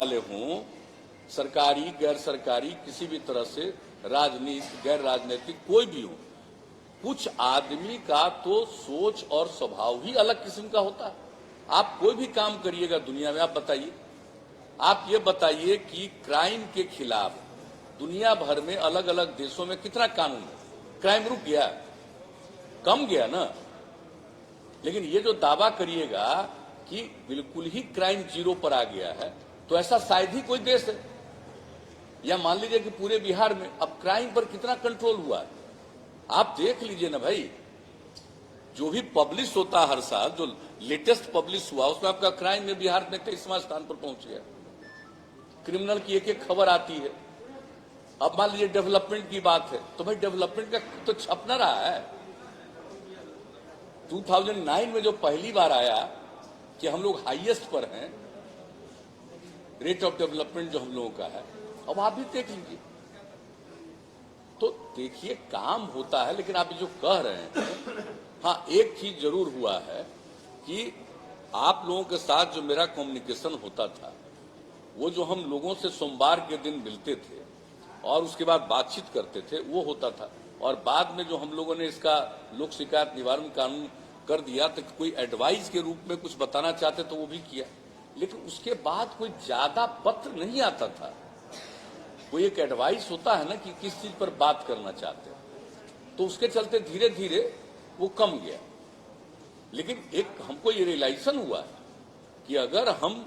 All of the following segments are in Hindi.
वाले हों, सरकारी गैर सरकारी किसी भी तरह से, राजनीतिक गैर राजनीतिक कोई भी हो, कुछ आदमी का तो सोच और स्वभाव ही अलग किस्म का होता है। आप कोई भी काम करिएगा दुनिया में, आप बताइए, आप ये बताइए कि क्राइम के खिलाफ दुनिया भर में अलग अलग देशों में कितना कानून है? क्राइम रुक गया, कम गया ना। लेकिन ये जो दावा करिएगा कि बिल्कुल ही क्राइम जीरो पर आ गया है, तो ऐसा शायद ही कोई देश है। या मान लीजिए कि पूरे बिहार में अब क्राइम पर कितना कंट्रोल हुआ है, आप देख लीजिए ना भाई। जो भी पब्लिश होता है हर साल, जो लेटेस्ट पब्लिश हुआ, उसमें आपका क्राइम में बिहार में 23वां स्थान पर पहुंच गया। क्रिमिनल की एक एक खबर आती है। अब मान लीजिए डेवलपमेंट की बात है, तो भाई डेवलपमेंट का तो छप ना रहा है। 2009 में जो पहली बार आया कि हम लोग हाईएस्ट पर हैं, रेट ऑफ डेवलपमेंट जो हम लोगों का है, अब आप भी देख लीजिए। तो देखिए काम होता है, लेकिन आप जो कह रहे हैं, हाँ एक चीज जरूर हुआ है कि आप लोगों के साथ जो मेरा कम्युनिकेशन होता था, वो जो हम लोगों से सोमवार के दिन मिलते थे और उसके बाद बातचीत करते थे, वो होता था। और बाद में जो हम लोगों ने इसका लोक शिकायत निवारण कानून कर दिया, तो कोई एडवाइस के रूप में कुछ बताना चाहते तो वो भी किया, लेकिन उसके बाद कोई ज्यादा पत्र नहीं आता था। कोई एक एडवाइस होता है ना कि किस चीज पर बात करना चाहते हैं, तो उसके चलते धीरे धीरे वो कम गया। लेकिन एक हमको ये रियलाइजेशन हुआ कि अगर हम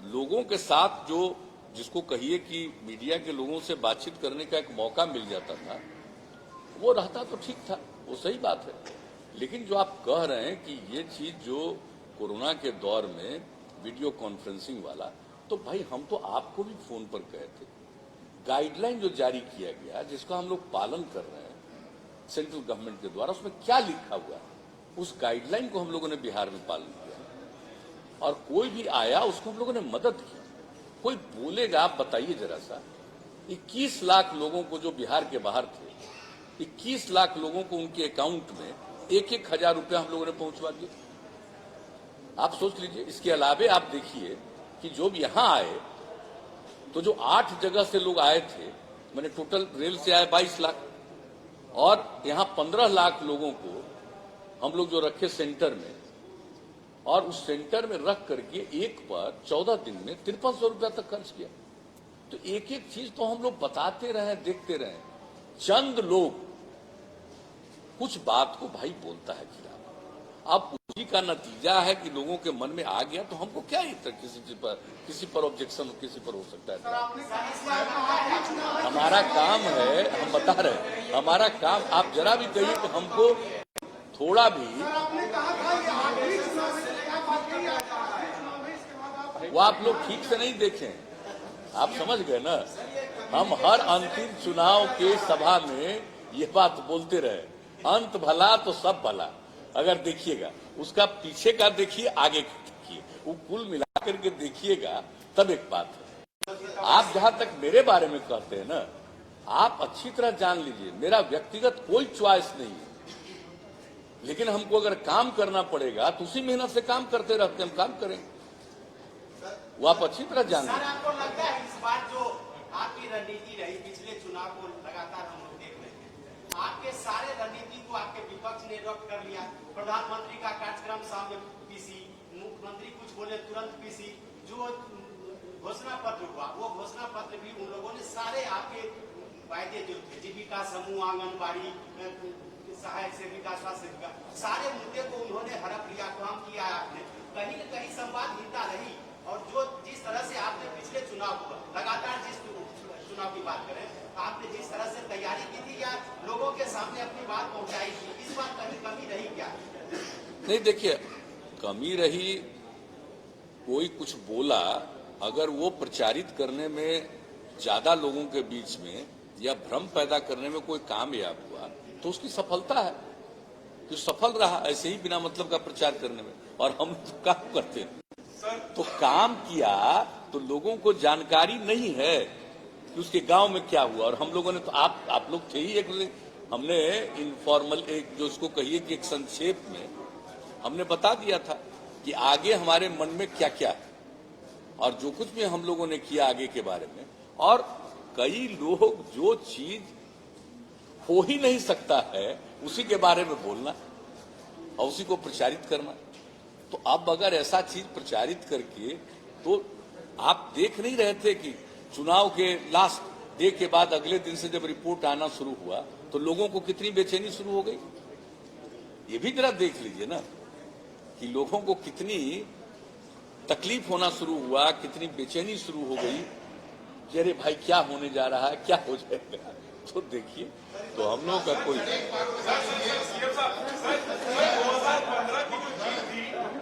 लोगों के साथ जो, जिसको कहिए कि मीडिया के लोगों से बातचीत करने का एक मौका मिल जाता था, वो रहता तो ठीक था, वो सही बात है। लेकिन जो आप कह रहे हैं कि ये चीज जो कोरोना के दौर में वीडियो कॉन्फ्रेंसिंग वाला, तो भाई हम तो आपको भी फोन पर कहे थे, गाइडलाइन जो जारी किया गया जिसका हम लोग पालन कर रहे हैं सेंट्रल गवर्नमेंट के द्वारा, उसमें क्या लिखा हुआ है, उस गाइडलाइन को हम लोगों ने बिहार में पालन किया और कोई भी आया उसको हम लोगों ने मदद की। कोई बोलेगा, आप बताइए जरा सा, 21 लाख लोगों को जो बिहार के बाहर थे, 21 लाख लोगों को उनके अकाउंट में 1,000 रुपया हम लोगों ने पहुंचवा दिए। आप सोच लीजिए। इसके अलावे आप देखिए कि जो भी यहां आए, तो जो 8 जगह से लोग आए थे, मैंने टोटल रेल से आए 22 लाख, और यहां 15 लाख लोगों को हम लोग जो रखे सेंटर में, और उस सेंटर में रख करके एक पर 14 दिन में 5300 रुपया तक खर्च किया। तो एक एक चीज तो हम लोग बताते रहे, देखते रहे। चंद लोग कुछ बात को भाई बोलता है खिलाफ, अब उसी का नतीजा है कि लोगों के मन में आ गया, तो हमको क्या किसी पर ऑब्जेक्शन किसी पर हो सकता है? हमारा काम है, हम बता रहे हैं, हमारा काम, आप जरा भी कहिए कि हमको थोड़ा भी, वो आप लोग ठीक से नहीं देखें, आप समझ गए ना। हम हर अंतिम चुनाव के सभा में ये बात बोलते रहे, अंत भला तो सब भला। अगर देखिएगा, उसका पीछे का देखिए, आगे का देखिए, वो कुल मिला करके देखिएगा, तब एक बात है। आप जहां तक मेरे बारे में कहते हैं ना, आप अच्छी तरह जान लीजिए, मेरा व्यक्तिगत कोई च्वाइस नहीं है, लेकिन हमको अगर काम करना पड़ेगा तो उसी मेहनत से काम करते रहते, हम काम करेंगे, वो आप अच्छी तरह जान लीजिए। आपको लगता है इस बार जो आपकी रणनीति रही, पिछले चुनाव को लगातार हम लोग देख रहे हैं, आपके सारे रणनीति को आपके विपक्ष ने रद्द कर लिया। प्रधानमंत्री का कार्यक्रम सामने पीसी, मुख्यमंत्री कुछ बोले तुरंत पीसी, जो घोषणा पत्र हुआ वो घोषणा पत्र भी उन लोगों ने सारे आपके वायदे जो थे, जीविका समूह, आंगनबाड़ी, सहायक सेविका, स्वास्थ्य सेविका, सारे मुद्दे को उन्होंने हड़प लिया, काम किया आपने। कहीं न कहीं संवादहीनता रही, और जो जिस तरह से आपने पिछले चुनाव को लगातार, जिस चुनाव की बात करें, आपने जिस तरह से तैयारी की थी या लोगों के सामने अपनी बात पहुंचाई थी, इस बार कहीं कमी रही क्या? नहीं, देखिए, कमी रही, कोई कुछ बोला, अगर वो प्रचारित करने में ज्यादा लोगों के बीच में या भ्रम पैदा करने में कोई कामयाब हुआ, तो उसकी सफलता है, जो सफल रहा ऐसे ही बिना मतलब का प्रचार करने में। और हम तो काम करते हैं, तो काम किया तो लोगों को जानकारी नहीं है कि उसके गांव में क्या हुआ। और हम लोगों ने तो, आप लोग थे ही, एक हमने इनफॉर्मल, एक जो उसको कहिए कि एक संक्षेप में हमने बता दिया था कि आगे हमारे मन में क्या क्या है, और जो कुछ भी हम लोगों ने किया आगे के बारे में, और कई लोग जो चीज हो ही नहीं सकता है उसी के बारे में बोलना और उसी को प्रचारित करना। तो अब अगर ऐसा चीज प्रचारित करके, तो आप देख नहीं रहे थे कि चुनाव के लास्ट डे के बाद अगले दिन से जब रिपोर्ट आना शुरू हुआ तो लोगों को कितनी बेचैनी शुरू हो गई। ये भी जरा देख लीजिए ना कि लोगों को कितनी तकलीफ होना शुरू हुआ, कितनी बेचैनी शुरू हो गई कि अरे भाई क्या होने जा रहा है, क्या हो जाएगा। तो देखिए, तो हम लोगों का कोई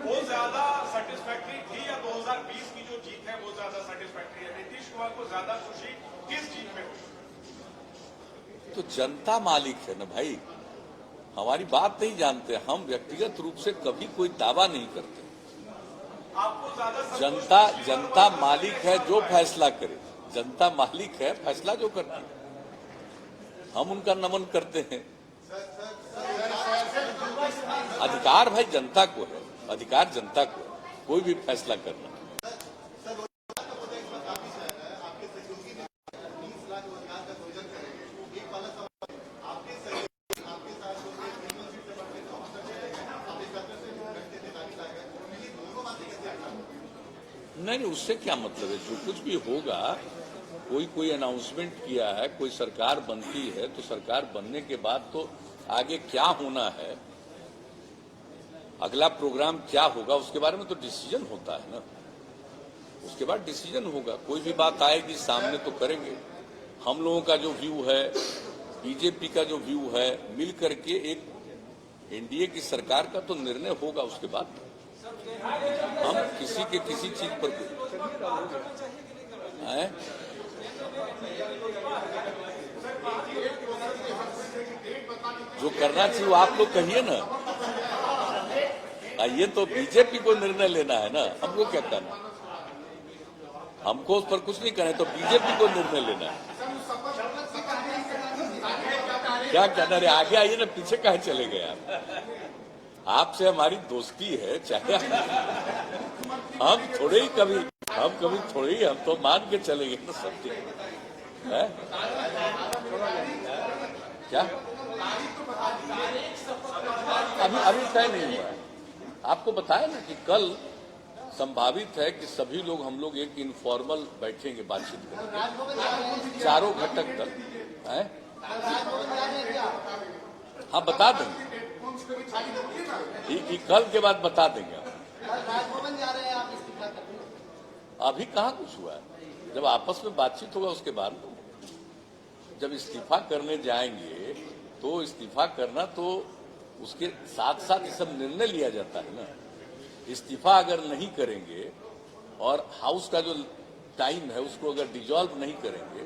वो ज्यादा सेटिस्फैक्टरी थी या 2020 की जो जीत है वो ज्यादा सेटिस्फैक्टरी है? नीतीश कुमार को ज्यादा खुशी किस जीत में हुई? तो जनता मालिक है ना भाई, हमारी बात नहीं जानते हम, व्यक्तिगत रूप से कभी कोई दावा नहीं करते। आपको ज्यादा जनता मालिक है, जो फैसला करे। जनता मालिक है, फैसला जो करती है, हम उनका नमन करते हैं। अधिकार भाई जनता को है, अधिकार जनता को है कोई भी फैसला करना। नहीं, उससे क्या मतलब है। जो कुछ भी होगा, कोई अनाउंसमेंट किया है, कोई सरकार बनती है तो सरकार बनने के बाद तो आगे क्या होना है, अगला प्रोग्राम क्या होगा, उसके बारे में तो डिसीजन होता है ना। उसके बाद डिसीजन होगा, कोई भी बात आएगी सामने तो करेंगे। हम लोगों का जो व्यू है, बीजेपी का जो व्यू है, मिल करके एक एनडीए की सरकार का तो निर्णय होगा। उसके बाद हम किसी के किसी चीज पर जो करना चाहिए वो आप लोग कहिए ना। ये तो बीजेपी को निर्णय लेना है ना, हमको क्या करना। हमको उस पर कुछ नहीं करना है, तो बीजेपी को निर्णय लेना है। क्या कहना रे, आगे आइए ना, पीछे कहाँ चले गए आप। आपसे हमारी दोस्ती है, चाहे हम तो मान के चले गए ना सब चीज है। क्या अभी तय नहीं हुआ है। आपको बताया ना कि कल संभावित है कि सभी लोग, हम लोग एक इनफॉर्मल बैठेंगे, बातचीत करेंगे चारों घटक दल है। हाँ, बता देंगे, कल के बाद बता देंगे। राजभवन जा रहे हैं आप इस्तीफा करने? अभी कहाँ कुछ हुआ है, जब आपस में बातचीत होगा उसके बाद। जब इस्तीफा करने जाएंगे तो इस्तीफा करना, तो उसके साथ साथ ये सब निर्णय लिया जाता है ना। इस्तीफा अगर नहीं करेंगे और हाउस का जो टाइम है उसको अगर डिजॉल्व नहीं करेंगे,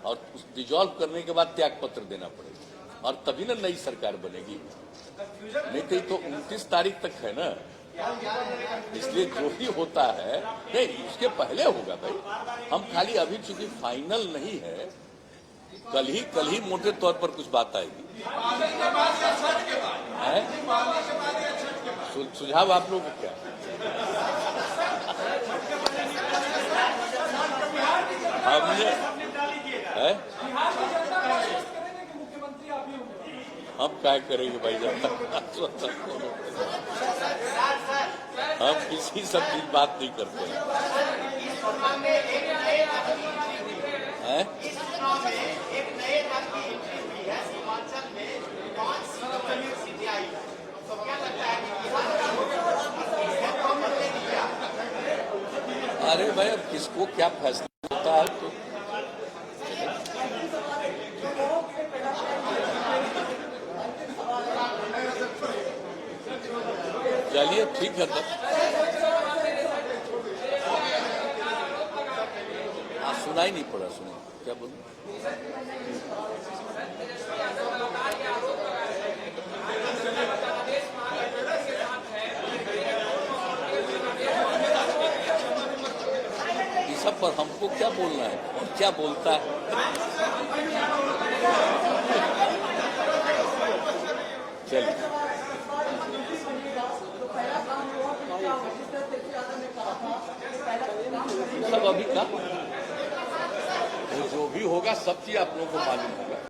और उस डिजॉल्व करने के बाद त्याग पत्र देना पड़ेगा, और तभी ना नई सरकार बनेगी। नहीं तो 29 तारीख तक है ना, इसलिए जो भी होता है नहीं, उसके पहले होगा भाई। हम खाली अभी चूंकि फाइनल नहीं है, कल ही मोटे तौर पर कुछ बात आएगी। सुझाव आप लोगों को क्या हमने है? हम क्या करेंगे भाई, हम किसी सब की बात नहीं करते हैं। अरे भाई, अब किसको क्या फैसला होता है तो चलिए, ठीक है तब। सुनाई नहीं पड़ा, सुना क्या बोलूं। इस सब पर हमको क्या बोलना है और क्या बोलता है। चलिए, सब अभी का जो भी होगा सब चीज आप लोगों को मालूम होगा।